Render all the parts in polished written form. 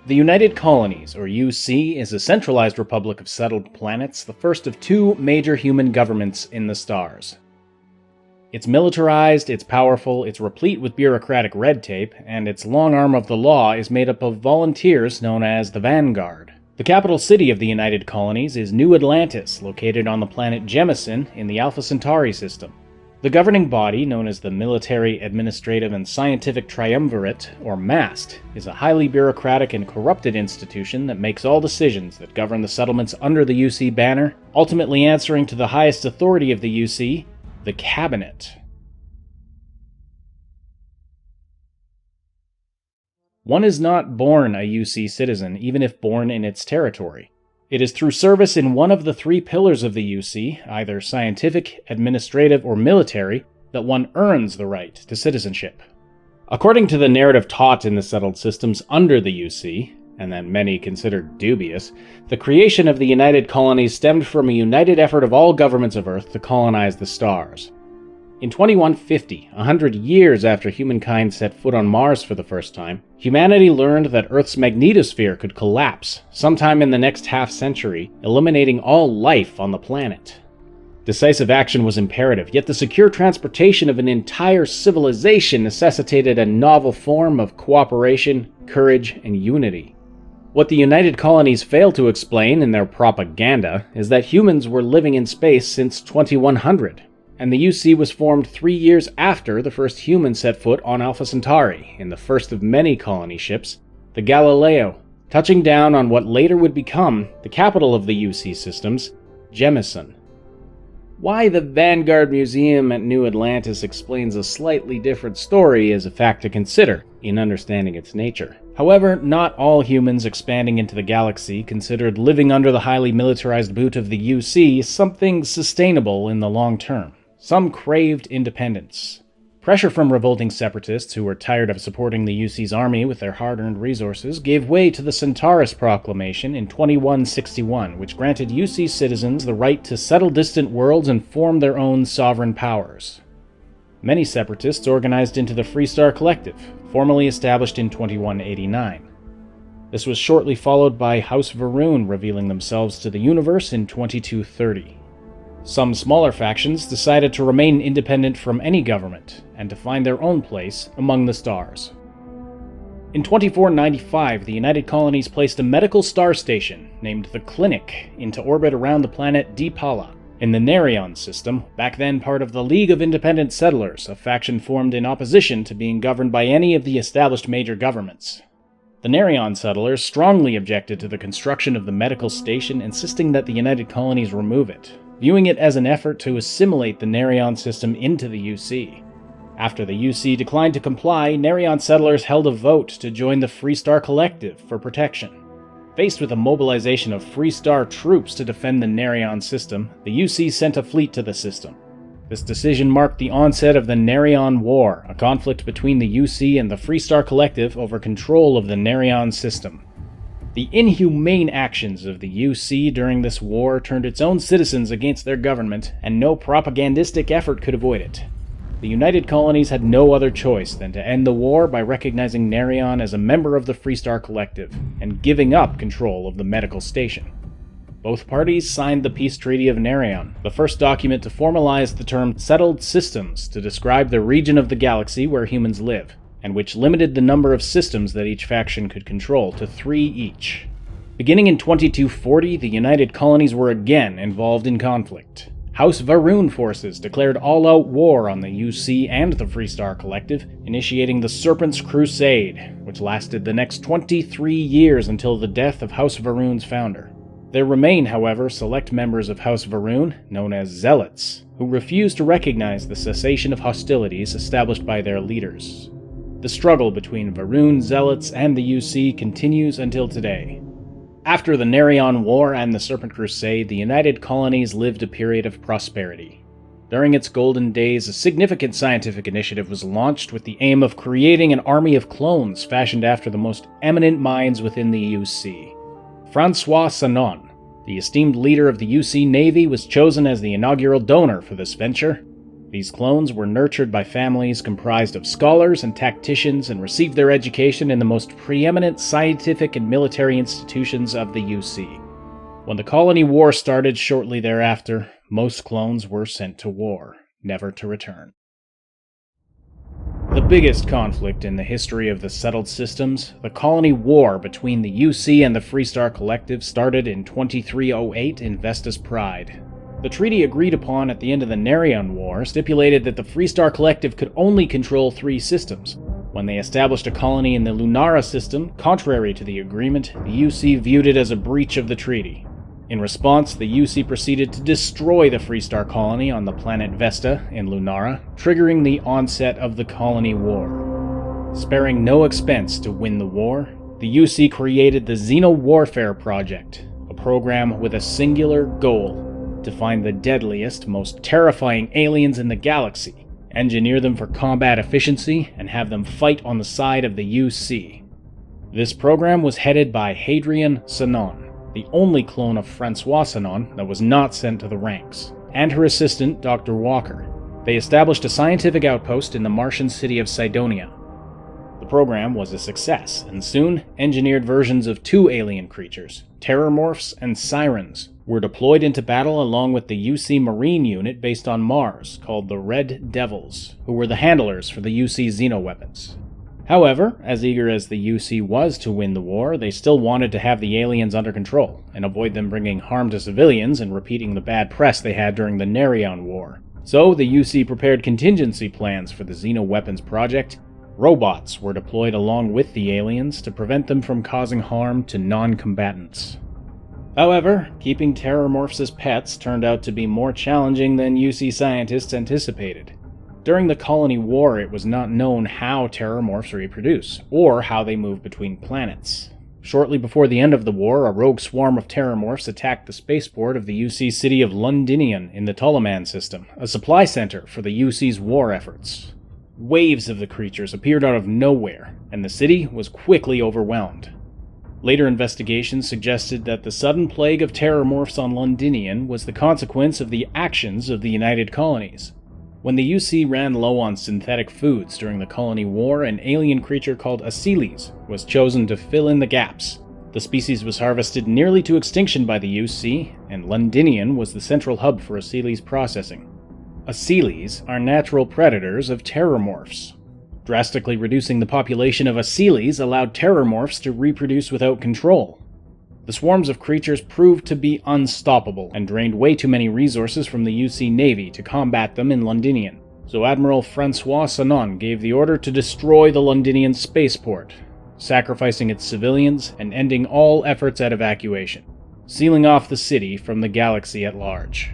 The United Colonies, or UC, is a centralized republic of settled planets, the first of two major human governments in the stars. It's militarized, it's powerful, it's replete with bureaucratic red tape, and its long arm of the law is made up of volunteers known as the Vanguard. The capital city of the United Colonies is New Atlantis, located on the planet Jemison in the Alpha Centauri system. The governing body, known as the Military, Administrative, and Scientific Triumvirate, or MAST, is a highly bureaucratic and corrupted institution that makes all decisions that govern the settlements under the UC banner, ultimately answering to the highest authority of the UC, the Cabinet. One is not born a UC citizen, even if born in its territory. It is through service in one of the three pillars of the UC, either scientific, administrative, or military, that one earns the right to citizenship. According to the narrative taught in the settled systems under the UC, and that many considered dubious, the creation of the United Colonies stemmed from a united effort of all governments of Earth to colonize the stars. In 2150, 100 years after humankind set foot on Mars for the first time, humanity learned that Earth's magnetosphere could collapse sometime in the next half-century, eliminating all life on the planet. Decisive action was imperative, yet the secure transportation of an entire civilization necessitated a novel form of cooperation, courage, and unity. What the United Colonies failed to explain in their propaganda is that humans were living in space since 2100. And the UC was formed 3 years after the first human set foot on Alpha Centauri, in the first of many colony ships, the Galileo, touching down on what later would become the capital of the UC systems, Jemison. Why the Vanguard Museum at New Atlantis explains a slightly different story is a fact to consider in understanding its nature. However, not all humans expanding into the galaxy considered living under the highly militarized boot of the UC something sustainable in the long term. Some craved independence. Pressure from revolting separatists who were tired of supporting the UC's army with their hard-earned resources gave way to the Centaurus Proclamation in 2161, which granted UC citizens the right to settle distant worlds and form their own sovereign powers. Many separatists organized into the Freestar Collective, formally established in 2189. This was shortly followed by House Va'Run revealing themselves to the universe in 2230. Some smaller factions decided to remain independent from any government and to find their own place among the stars. In 2495, the United Colonies placed a medical star station named the Clinic into orbit around the planet Deepala in the Nerion system, back then part of the League of Independent Settlers, a faction formed in opposition to being governed by any of the established major governments. The Nerion settlers strongly objected to the construction of the medical station, insisting that the United Colonies remove it, viewing it as an effort to assimilate the Nerion system into the UC. After the UC declined to comply, Nerion settlers held a vote to join the Freestar Collective for protection. Faced with a mobilization of Freestar troops to defend the Nerion system, the UC sent a fleet to the system. This decision marked the onset of the Nerion War, a conflict between the UC and the Freestar Collective over control of the Nerion system. The inhumane actions of the UC during this war turned its own citizens against their government, and no propagandistic effort could avoid it. The United Colonies had no other choice than to end the war by recognizing Nerion as a member of the Freestar Collective, and giving up control of the medical station. Both parties signed the Peace Treaty of Nerion, the first document to formalize the term settled systems to describe the region of the galaxy where humans live, and which limited the number of systems that each faction could control to 3 each. Beginning in 2240, the United Colonies were again involved in conflict. House Va'Run forces declared all-out war on the UC and the Freestar Collective, initiating the Serpent's Crusade, which lasted the next 23 years until the death of House Va'Run's founder. There remain, however, select members of House Va'Run, known as Zealots, who refuse to recognize the cessation of hostilities established by their leaders. The struggle between Va'Run, Zealots, and the UC continues until today. After the Nerion War and the Serpent Crusade, the United Colonies lived a period of prosperity. During its golden days, a significant scientific initiative was launched with the aim of creating an army of clones fashioned after the most eminent minds within the UC. Francois Sanon, the esteemed leader of the UC Navy, was chosen as the inaugural donor for this venture. These clones were nurtured by families comprised of scholars and tacticians and received their education in the most preeminent scientific and military institutions of the UC. When the colony war started shortly thereafter, most clones were sent to war, never to return. The biggest conflict in the history of the settled systems, the colony war between the UC and the Freestar Collective, started in 2308 in Vesta's Pride. The treaty agreed upon at the end of the Nerion War stipulated that the Freestar Collective could only control 3 systems. When they established a colony in the Lunara system, contrary to the agreement, the UC viewed it as a breach of the treaty. In response, the UC proceeded to destroy the Freestar colony on the planet Vesta in Lunara, triggering the onset of the colony war. Sparing no expense to win the war, the UC created the Xeno-Warfare Project, a program with a singular goal: to find the deadliest, most terrifying aliens in the galaxy, engineer them for combat efficiency, and have them fight on the side of the UC. This program was headed by Hadrian Sanon, the only clone of Francois Sanon that was not sent to the ranks, and her assistant, Dr. Walker. They established a scientific outpost in the Martian city of Cydonia. The program was a success, and soon engineered versions of 2 alien creatures, terrormorphs and sirens, were deployed into battle along with the UC Marine unit based on Mars, called the Red Devils, who were the handlers for the UC xenoweapons. However, as eager as the UC was to win the war, they still wanted to have the aliens under control, and avoid them bringing harm to civilians and repeating the bad press they had during the Nerion War. So the UC prepared contingency plans for the xenoweapons project. Robots were deployed along with the aliens to prevent them from causing harm to non-combatants. However, keeping terrormorphs as pets turned out to be more challenging than UC scientists anticipated. During the colony war, it was not known how terrormorphs reproduce, or how they move between planets. Shortly before the end of the war, a rogue swarm of terrormorphs attacked the spaceport of the UC city of Londinion in the Ptoleman system, a supply center for the UC's war efforts. Waves of the creatures appeared out of nowhere, and the city was quickly overwhelmed. Later investigations suggested that the sudden plague of terrormorphs on Londinion was the consequence of the actions of the United Colonies. When the UC ran low on synthetic foods during the colony war, an alien creature called Aciles was chosen to fill in the gaps. The species was harvested nearly to extinction by the UC, and Londinion was the central hub for Aciles processing. Aciles are natural predators of terrormorphs. Drastically reducing the population of Aciles allowed terrormorphs to reproduce without control. The swarms of creatures proved to be unstoppable and drained way too many resources from the UC Navy to combat them in Londinion. So Admiral Francois Sanon gave the order to destroy the Londinian spaceport, sacrificing its civilians and ending all efforts at evacuation, sealing off the city from the galaxy at large.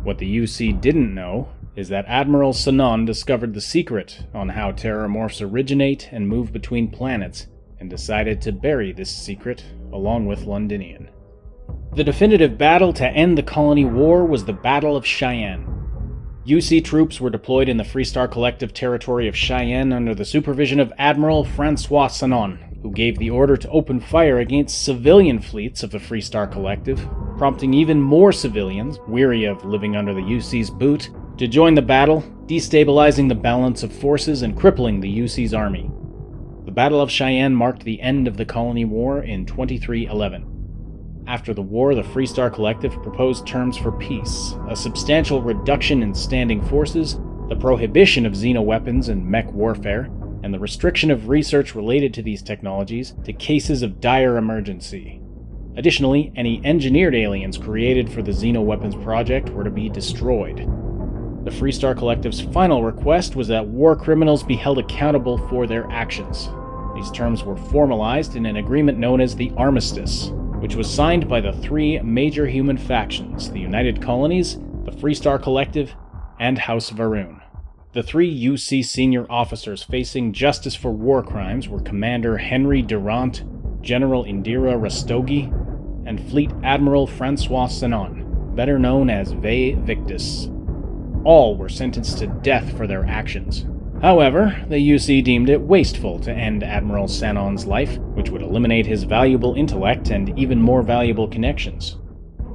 What the UC didn't know is that Admiral Sanon discovered the secret on how terrormorphs originate and move between planets, and decided to bury this secret along with Londinion. The definitive battle to end the colony war was the Battle of Cheyenne. UC troops were deployed in the Freestar Collective territory of Cheyenne under the supervision of Admiral Francois Sanon, who gave the order to open fire against civilian fleets of the Freestar Collective, prompting even more civilians, weary of living under the UC's boot, to join the battle, destabilizing the balance of forces and crippling the UC's army. The Battle of Cheyenne marked the end of the colony war in 2311. After the war, the Freestar Collective proposed terms for peace, a substantial reduction in standing forces, the prohibition of xenoweapons and mech warfare, and the restriction of research related to these technologies to cases of dire emergency. Additionally, any engineered aliens created for the xenoweapons project were to be destroyed. The Freestar Collective's final request was that war criminals be held accountable for their actions. These terms were formalized in an agreement known as the Armistice, which was signed by the 3 major human factions, the United Colonies, the Freestar Collective, and House Varun. The 3 UC senior officers facing justice for war crimes were Commander Henry Durant, General Indira Rastogi, and Fleet Admiral Francois Sanon, better known as Vae Victus. All were sentenced to death for their actions. However, the UC deemed it wasteful to end Admiral Sanon's life, which would eliminate his valuable intellect and even more valuable connections.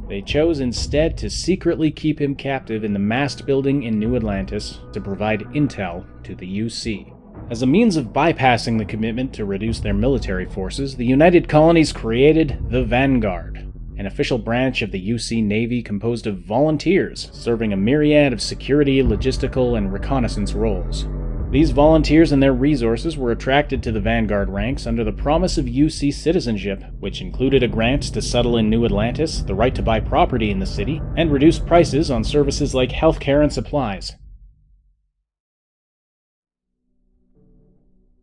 They chose instead to secretly keep him captive in the mast building in New Atlantis to provide intel to the UC. As a means of bypassing the commitment to reduce their military forces, the United Colonies created the Vanguard, an official branch of the UC Navy composed of volunteers serving a myriad of security, logistical, and reconnaissance roles. These volunteers and their resources were attracted to the Vanguard ranks under the promise of UC citizenship, which included a grant to settle in New Atlantis, the right to buy property in the city, and reduced prices on services like healthcare and supplies.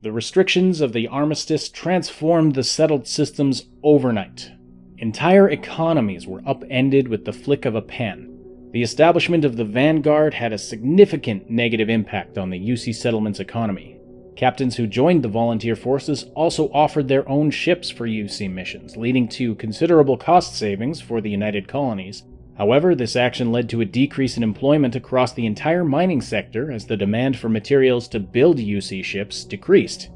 The restrictions of the armistice transformed the settled systems overnight. Entire economies were upended with the flick of a pen. The establishment of the Vanguard had a significant negative impact on the UC settlement's economy. Captains who joined the volunteer forces also offered their own ships for UC missions, leading to considerable cost savings for the United Colonies. However, this action led to a decrease in employment across the entire mining sector as the demand for materials to build UC ships decreased.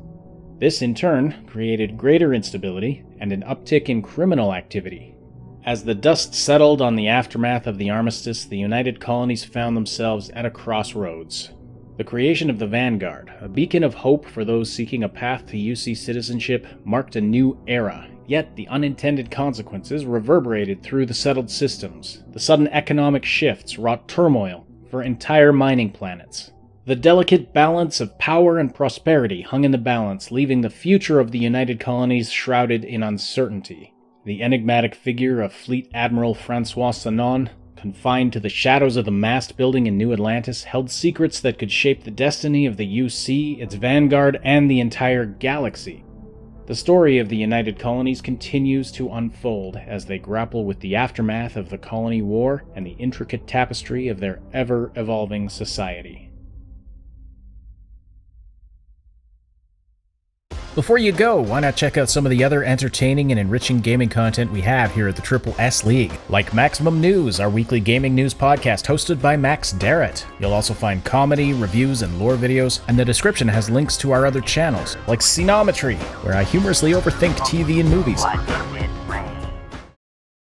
This, in turn, created greater instability and an uptick in criminal activity. As the dust settled on the aftermath of the armistice, the United Colonies found themselves at a crossroads. The creation of the Vanguard, a beacon of hope for those seeking a path to UC citizenship, marked a new era. Yet the unintended consequences reverberated through the settled systems. The sudden economic shifts wrought turmoil for entire mining planets. The delicate balance of power and prosperity hung in the balance, leaving the future of the United Colonies shrouded in uncertainty. The enigmatic figure of Fleet Admiral Francois Sanon, confined to the shadows of the mast building in New Atlantis, held secrets that could shape the destiny of the UC, its Vanguard, and the entire galaxy. The story of the United Colonies continues to unfold as they grapple with the aftermath of the Colony War and the intricate tapestry of their ever-evolving society. Before you go, why not check out some of the other entertaining and enriching gaming content we have here at the Triple S League, like Maximum News, our weekly gaming news podcast hosted by Max Darrett. You'll also find comedy, reviews, and lore videos, and the description has links to our other channels, like Scenometry, where I humorously overthink TV and movies.